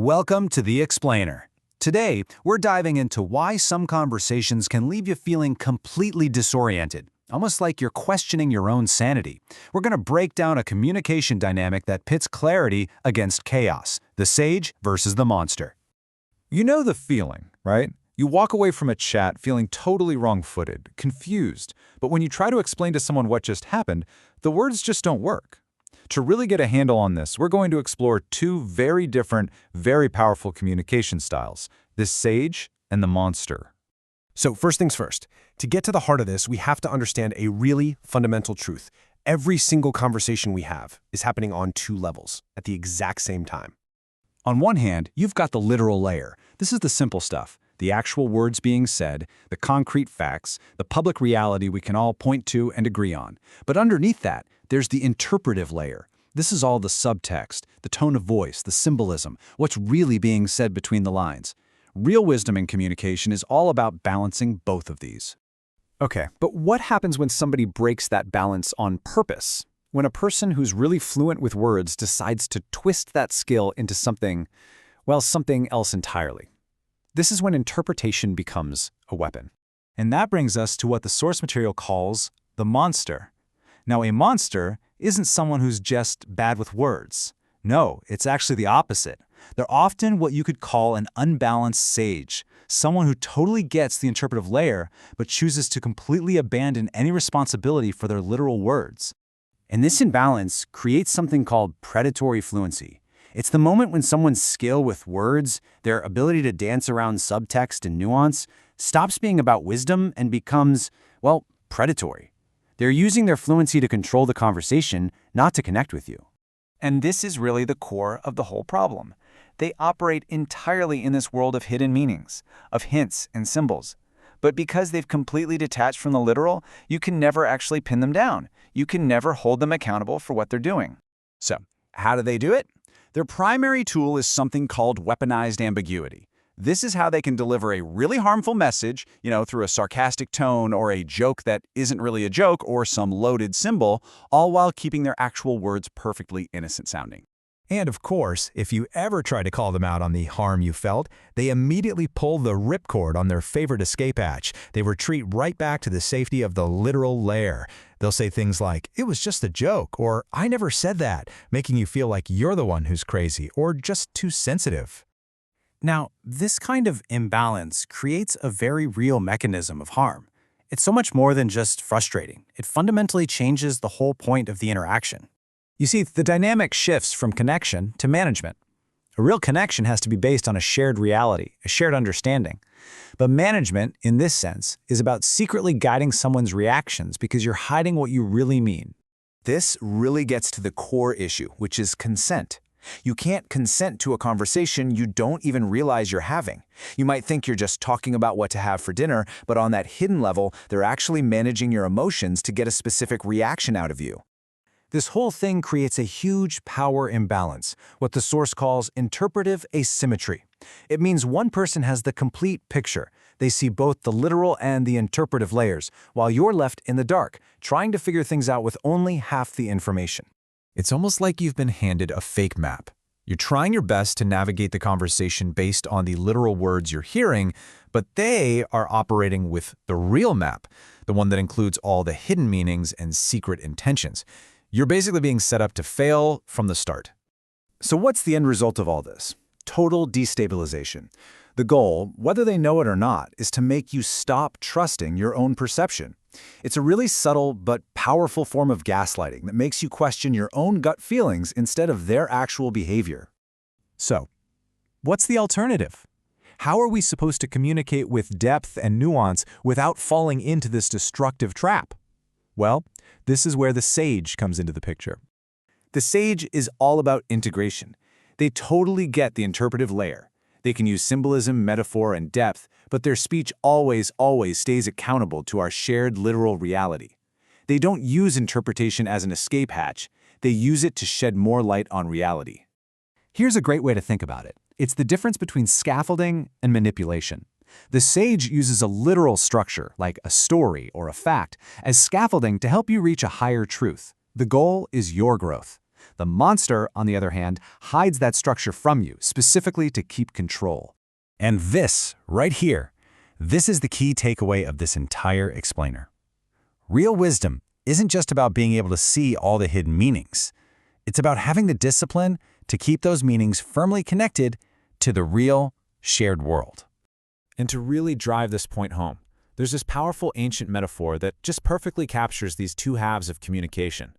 Welcome to The Explainer. Today, we're diving into why some conversations can leave you feeling completely disoriented, almost like you're questioning your own sanity. We're going to break down a communication dynamic that pits clarity against chaos, the sage versus the monster. You know the feeling, right? You walk away from a chat feeling totally wrong-footed, confused, but when you try to explain to someone what just happened, the words just don't work. To really get a handle on this, we're going to explore two very different, very powerful communication styles, the sage and the monster. So first things first, to get to the heart of this, we have to understand a really fundamental truth. Every single conversation we have is happening on two levels at the exact same time. On one hand, you've got the literal layer. This is the simple stuff, the actual words being said, the concrete facts, the public reality we can all point to and agree on. But underneath that, there's the interpretive layer. This is all the subtext, the tone of voice, the symbolism, what's really being said between the lines. Real wisdom in communication is all about balancing both of these. Okay, but what happens when somebody breaks that balance on purpose? When a person who's really fluent with words decides to twist that skill into something else entirely. This is when interpretation becomes a weapon. And that brings us to what the source material calls the monster. Now, a monster isn't someone who's just bad with words. No, it's actually the opposite. They're often what you could call an unbalanced sage, someone who totally gets the interpretive layer but chooses to completely abandon any responsibility for their literal words. And this imbalance creates something called predatory fluency. It's the moment when someone's skill with words, their ability to dance around subtext and nuance, stops being about wisdom and becomes, predatory. They're using their fluency to control the conversation, not to connect with you. And this is really the core of the whole problem. They operate entirely in this world of hidden meanings, of hints and symbols. But because they've completely detached from the literal, you can never actually pin them down. You can never hold them accountable for what they're doing. So, how do they do it? Their primary tool is something called weaponized ambiguity. This is how they can deliver a really harmful message, through a sarcastic tone or a joke that isn't really a joke or some loaded symbol, all while keeping their actual words perfectly innocent sounding. And of course, if you ever try to call them out on the harm you felt, they immediately pull the ripcord on their favorite escape hatch. They retreat right back to the safety of the literal lair. They'll say things like, "It was just a joke," or "I never said that," making you feel like you're the one who's crazy or just too sensitive. Now, this kind of imbalance creates a very real mechanism of harm. It's so much more than just frustrating. It fundamentally changes the whole point of the interaction. You see, the dynamic shifts from connection to management. A real connection has to be based on a shared reality, a shared understanding. But management, in this sense, is about secretly guiding someone's reactions because you're hiding what you really mean. This really gets to the core issue, which is consent. You can't consent to a conversation you don't even realize you're having. You might think you're just talking about what to have for dinner, but on that hidden level, they're actually managing your emotions to get a specific reaction out of you. This whole thing creates a huge power imbalance, what the source calls interpretive asymmetry. It means one person has the complete picture. They see both the literal and the interpretive layers, while you're left in the dark, trying to figure things out with only half the information. It's almost like you've been handed a fake map. You're trying your best to navigate the conversation based on the literal words you're hearing, but they are operating with the real map, the one that includes all the hidden meanings and secret intentions. You're basically being set up to fail from the start. So what's the end result of all this? Total destabilization. The goal, whether they know it or not, is to make you stop trusting your own perception. It's a really subtle but powerful form of gaslighting that makes you question your own gut feelings instead of their actual behavior. So, what's the alternative? How are we supposed to communicate with depth and nuance without falling into this destructive trap? Well, this is where the sage comes into the picture. The sage is all about integration. They totally get the interpretive layer. They can use symbolism, metaphor, and depth, but their speech always stays accountable to our shared literal reality. They don't use interpretation as an escape hatch. They use it to shed more light on reality. Here's a great way to think about it. It's the difference between scaffolding and manipulation. The sage uses a literal structure, like a story or a fact, as scaffolding to help you reach a higher truth. The goal is your growth. The monster, on the other hand, hides that structure from you, specifically to keep control. And this, right here, this is the key takeaway of this entire explainer. Real wisdom isn't just about being able to see all the hidden meanings. It's about having the discipline to keep those meanings firmly connected to the real, shared world. And to really drive this point home, there's this powerful ancient metaphor that just perfectly captures these two halves of communication.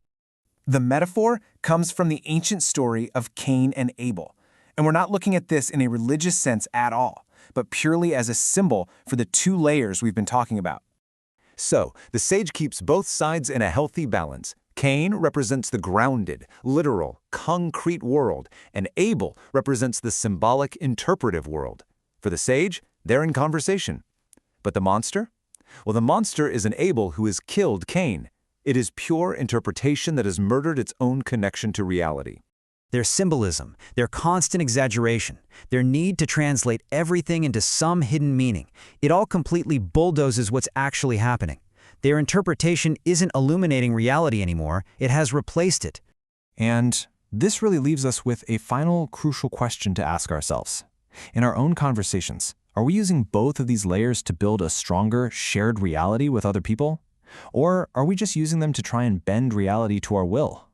The metaphor comes from the ancient story of Cain and Abel, and we're not looking at this in a religious sense at all, but purely as a symbol for the two layers we've been talking about. So, the sage keeps both sides in a healthy balance. Cain represents the grounded, literal, concrete world, and Abel represents the symbolic, interpretive world. For the sage, they're in conversation. But the monster? Well, the monster is an Abel who has killed Cain. It is pure interpretation that has murdered its own connection to reality. Their symbolism, their constant exaggeration, their need to translate everything into some hidden meaning, it all completely bulldozes what's actually happening. Their interpretation isn't illuminating reality anymore, it has replaced it. And this really leaves us with a final crucial question to ask ourselves. In our own conversations, are we using both of these layers to build a stronger, shared reality with other people? Or are we just using them to try and bend reality to our will?